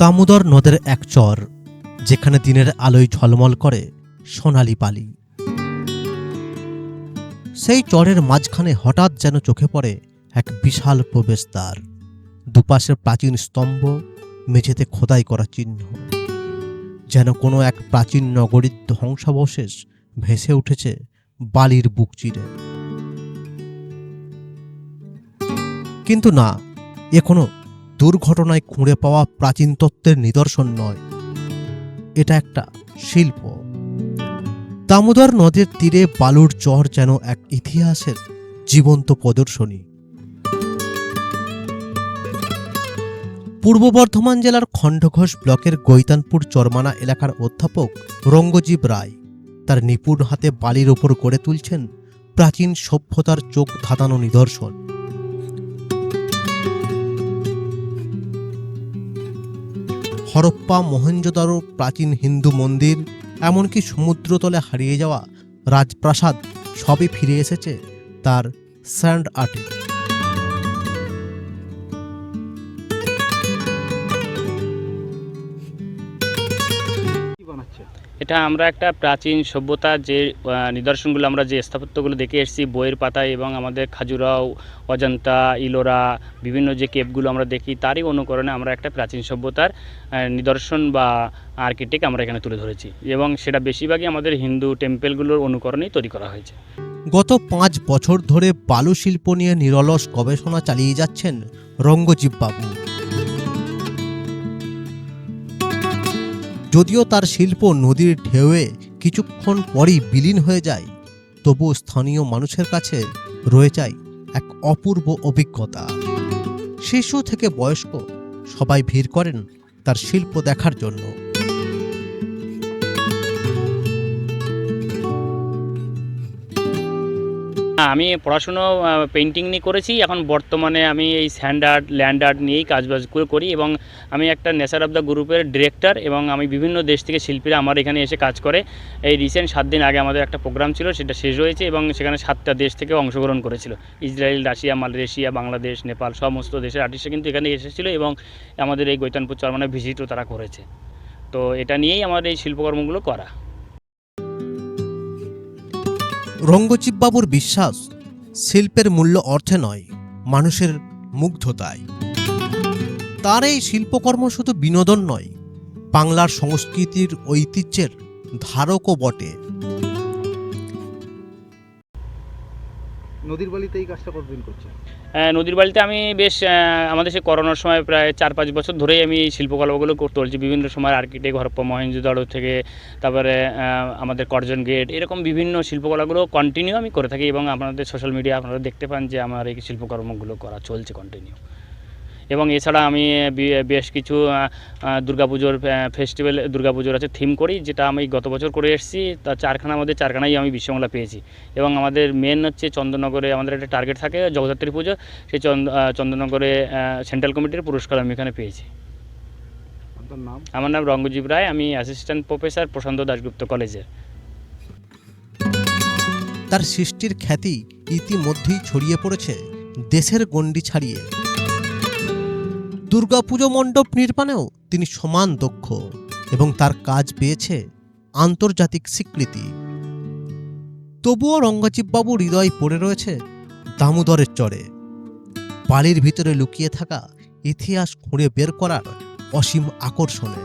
দামোদর নদের এক চর, যেখানে দিনের আলোয় ঝলমল করে সোনালি বালি। সেই চরের মাঝখানে হঠাৎ যেন চোখে পড়ে এক বিশাল প্রবেশদ্বার, দুপাশের প্রাচীন স্তম্ভ, মেঝেতে খোদাই করা চিহ্ন, যেন কোনো এক প্রাচীন নগরীর ধ্বংসাবশেষ ভেসে উঠেছে বালির বুক চিরে। কিন্তু না, এ কোনো দুর্ঘটনায় খুঁড়ে পাওয়া প্রাচীন তত্ত্বের নিদর্শন নয়, এটা একটা শিল্প। দামোদর নদের তীরে বালুর চর যেন এক ইতিহাসের জীবন্ত প্রদর্শনী। পূর্ব বর্ধমান জেলার খণ্ডঘোষ ব্লকের গৈতানপুর চরমানা এলাকার অধ্যাপক রঙ্গজীব রায় তার নিপুণ হাতে বালির ওপর গড়ে তুলছেন প্রাচীন সভ্যতার চোখ ধাঁধানো নিদর্শন। হরপ্পা, মহেঞ্জোদারো, প্রাচীন হিন্দু মন্দির, এমনকি সমুদ্রতলে হারিয়ে যাওয়া রাজপ্রাসাদ সবই ফিরে এসেছে তার স্যান্ড আর্টে। এটা আমরা একটা প্রাচীন সভ্যতার যে নিদর্শনগুলো, আমরা যে স্থাপত্যগুলো দেখে এসেছি বইয়ের পাতায় এবং আমাদের খাজুরাও, অজন্তা, ইলোরা, বিভিন্ন যে কেপগুলো আমরা দেখি, তারই অনুকরণে আমরা একটা প্রাচীন সভ্যতার নিদর্শন বা আর্কিটেক্ট আমরা এখানে তুলে ধরেছি, এবং সেটা বেশিরভাগই আমাদের হিন্দু টেম্পেলগুলোর অনুকরণেই তৈরি করা হয়েছে। গত 5 বছর ধরে বালু শিল্প নিয়ে নিরলস গবেষণা চালিয়ে যাচ্ছেন রঙ্গজীব বাবু। যদিও তার শিল্প নদীর ঢেউয়ে কিছুক্ষণ পরই বিলীন হয়ে যায়, তবুও স্থানীয় মানুষের কাছে রয়ে যায় এক অপূর্ব অভিজ্ঞতা। শিশু থেকে বয়স্ক সবাই ভিড় করেন তার শিল্প দেখার জন্য। আমি পড়াশুনো পেন্টিং নিয়ে করেছি, এখন বর্তমানে আমি এই স্যান্ড আর্ট, ল্যান্ড আর্ট নিয়েই কাজবাজ করি, এবং আমি একটা নেচার অফ দ্য গ্রুপের ডিরেক্টর, এবং আমি বিভিন্ন দেশ থেকে শিল্পীরা আমার এখানে এসে কাজ করে। এই রিসেন্ট 7 দিন আগে আমাদের একটা প্রোগ্রাম ছিল, সেটা শেষ হয়েছে, এবং সেখানে 7টা দেশ থেকে অংশগ্রহণ করেছিল। Israel, Russia, Malaysia, Bangladesh, Nepal, সমস্ত দেশের আর্টিস্টরা কিন্তু এখানে এসেছিলো, এবং আমাদের এই গৈতানপুর চরমানা ভিজিটও তারা করেছে। তো এটা নিয়েই আমার এই শিল্পকর্মগুলো করা। রঙ্গজীব বাবুর বিশ্বাস, শিল্পের মূল্য অর্থে নয়, মানুষের মুগ্ধতায়। তার এই শিল্পকর্ম শুধু বিনোদন নয়, বাংলার সংস্কৃতির ঐতিহ্যের ধারকও বটে। নদীর বালিতে এই কাজটা কতদিন করছেন? নদীর বালিতে আমি বেশ আমাদের সে করোনার সময় প্রায় 4-5 বছর ধরেই আমি শিল্পকলাগুলো করতে চলছি। বিভিন্ন সময় আর্কিটেক্ট, হরপ্পা, মহেঞ্জোদারো থেকে তারপরে আমাদের কর্জন গেট, এরকম বিভিন্ন শিল্পকলাগুলো কন্টিনিউ আমি করে থাকি, এবং আপনাদের সোশ্যাল মিডিয়া আপনারা দেখতে পান যে আমার এই শিল্পকর্মগুলো করা চলছে কন্টিনিউ। এবং এছাড়া আমি বেশ কিছু দুর্গাপুজোর ফেস্টিভ্যাল, দুর্গাপুজোর আছে থিম করি, যেটা আমি গত বছর করে এসেছি। তা 4খানা, আমাদের 4খানাই আমি বিশ্ববাংলা পেয়েছি। এবং আমাদের মেন হচ্ছে চন্দননগরে আমাদের একটা টার্গেট থাকে জগদ্ধাত্রী পুজো, সেই চন্দননগরে সেন্ট্রাল কমিটির পুরস্কার আমি এখানে পেয়েছি। আপনার নাম? আমার নাম রঙ্গজীব রায়, আমি অ্যাসিস্ট্যান্ট প্রফেসর প্রশান্ত দাশগুপ্ত কলেজের। তার সৃষ্টির খ্যাতি ইতিমধ্যেই ছড়িয়ে পড়েছে দেশের গণ্ডি ছাড়িয়ে। দুর্গাপুজো মণ্ডপ নির্মাণেও তিনি সমান দক্ষ, এবং তার কাজ পেয়েছে আন্তর্জাতিক স্বীকৃতি। তবুও রঙ্গজীব বাবুর হৃদয় পড়ে রয়েছে দামোদরের চরে, বালির ভিতরে লুকিয়ে থাকা ইতিহাস খুঁড়ে বের করার অসীম আকর্ষণে।